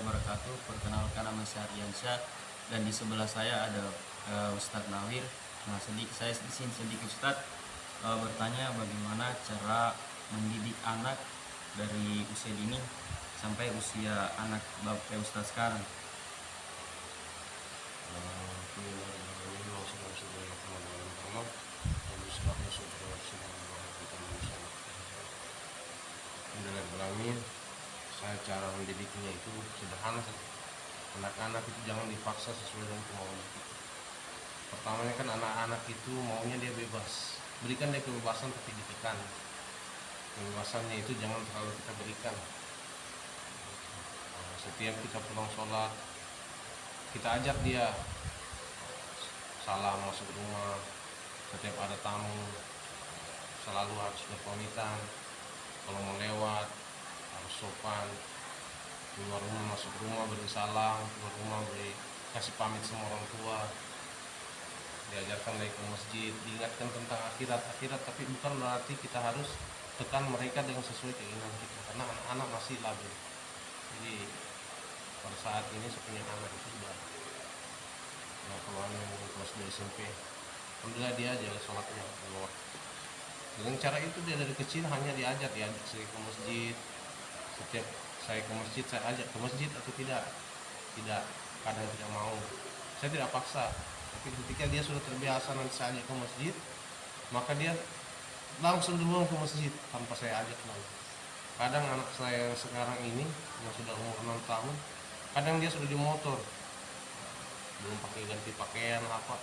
Wabarakatuh. Perkenalkan, nama saya Aryansyah dan di sebelah saya ada Ustadz Nawir. Nah, saya di sini sedikit Ustadz bertanya bagaimana cara mendidik anak dari usia dini sampai usia anak bapak Ustadz sekarang. Saya cara mendidiknya itu sederhana saja. Anak-anak itu jangan dipaksa sesuai dengan kemauan kita. Pertamanya kan anak-anak itu maunya dia bebas. Berikan dia kebebasan tapi ditekan. Kebebasannya itu jangan terlalu kita berikan. Setiap kita pulang sholat, kita ajak dia salam masuk rumah. Setiap ada tamu selalu harus berpamitan. Kalau mau lewat harus sopan. Keluar rumah masuk rumah beri salam, keluar rumah beri kasih pamit sama orang tua. Diajarkan lagi ke masjid, diingatkan tentang akhirat, tapi bukan berarti kita harus tekan mereka dengan sesuai keinginan kita, karena anak-anak masih labil. Jadi pada saat ini saya punya anak itu sudah keluar kelas 2 SMP. Alhamdulillah dia jaga sholatnya keluar. Dengan cara itu dia dari kecil hanya diajak saya ke masjid. Setiap saya ke masjid saya ajak ke masjid atau tidak, kadang tidak mau. Saya tidak paksa, tapi ketika dia sudah terbiasa nanti saya ajak ke masjid, maka dia langsung duluan ke masjid tanpa saya ajak lagi. Kadang anak saya yang sekarang ini yang sudah umur 6 tahun, kadang dia sudah di motor, belum pakai ganti pakaian apa,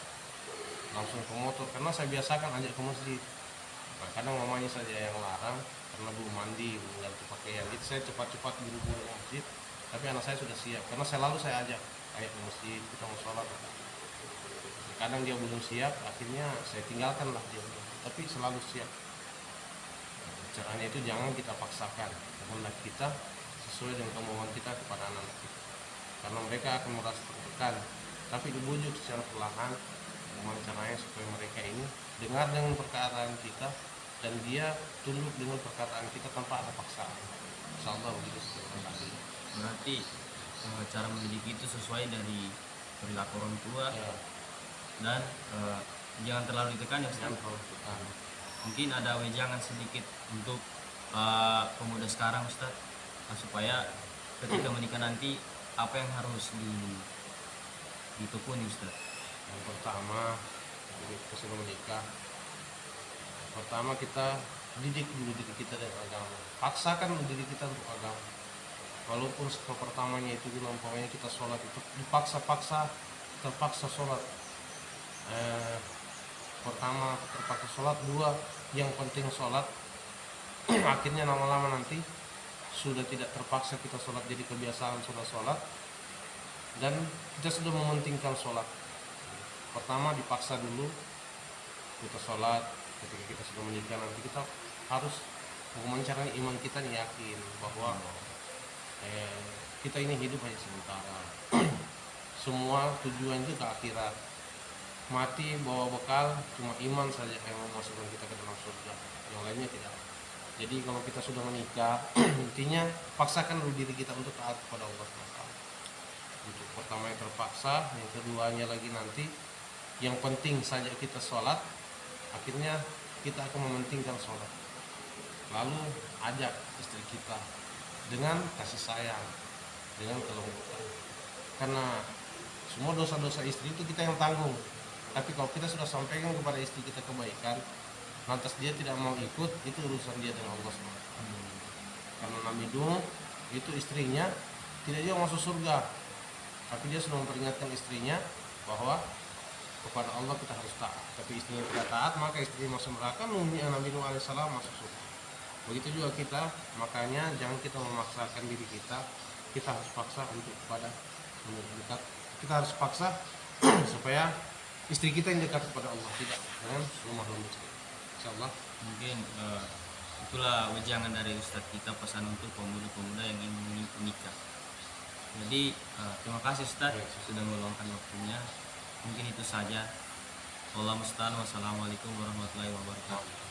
langsung ke motor karena saya biasakan ajak ke masjid. Nah, kadang mamanya saja yang larang karena belum mandi, belum ganti pakaian. Jadi saya cepat-cepat buru-buru ke masjid, tapi anak saya sudah siap karena selalu saya ajak, ayo ke masjid, kita mau sholat. Kadang dia belum siap, akhirnya saya tinggalkan lah dia, tapi selalu siap. Caranya itu jangan kita paksakan kehendak kita sesuai dengan kemauan kita kepada anak-anak kita, karena mereka akan merasa tertekan. Tapi dibujuk secara perlahan, bagaimana caranya supaya mereka ini dengar dengan perkataan kita dan dia tunduk dengan perkataan kita tanpa ada paksaan. Insyaallah begitu sebenarnya. Berarti cara mendidik itu sesuai dari perilaku orang tua ya. Dan jangan terlalu ditekan ya Ustaz. Mungkin ada wejangan sedikit untuk pemuda sekarang Ustaz, supaya ketika menikah nanti apa yang harus ditekuni Ustaz? Yang pertama, sebelum menikah, pertama kita didik dulu diri kita dengan agama. Paksakan diri kita untuk agama. Walaupun setelah pertamanya itu umpamanya kita sholat itu terpaksa sholat. Pertama terpaksa sholat, dua yang penting sholat. Akhirnya lama-lama nanti sudah tidak terpaksa kita sholat, jadi kebiasaan sudah sholat dan kita sudah mementingkan sholat. Pertama dipaksa dulu kita sholat. Ketika kita sudah menikah nanti kita harus mencaranya iman kita yakin bahwa kita ini hidup hanya sementara. Semua tujuan itu ke akhirat. Mati bawa bekal cuma iman saja yang memasukkan kita ke dalam surga, yang lainnya tidak. Jadi kalau kita sudah menikah intinya paksakan dulu diri kita untuk taat kepada Allah SWT. Untuk pertama yang terpaksa, yang keduanya lagi nanti yang penting saja kita sholat. Akhirnya kita akan mementingkan sholat. Lalu ajak istri kita dengan kasih sayang, dengan kelembutan. Karena semua dosa-dosa istri itu kita yang tanggung. Tapi kalau kita sudah sampaikan kepada istri kita kebaikan, lantas dia tidak mau ikut, itu urusan dia dengan Allah SWT. Karena Nabi Nuh itu istrinya tidak dia masuk surga, tapi dia sudah memperingatkan istrinya bahwa kepada Allah kita harus taat. Tapi istrinya tidak taat, maka istrinya masuk neraka, Nabi Nuh alaihissalam masuk surga. Begitu juga kita, makanya jangan kita memaksakan diri kita. Kita harus paksa untuk kepada mendekat. Kita harus paksa supaya istri kita yang dekat kepada Allah, tidak dengan rumah lembut. Insyaallah. Mungkin itulah wejangan dari Ustadz kita, pesan untuk pemuda-pemuda yang ingin menikah. Jadi terima kasih Ustadz sudah meluangkan waktunya. Mungkin itu saja. Wassalamualaikum warahmatullahi wabarakatuh.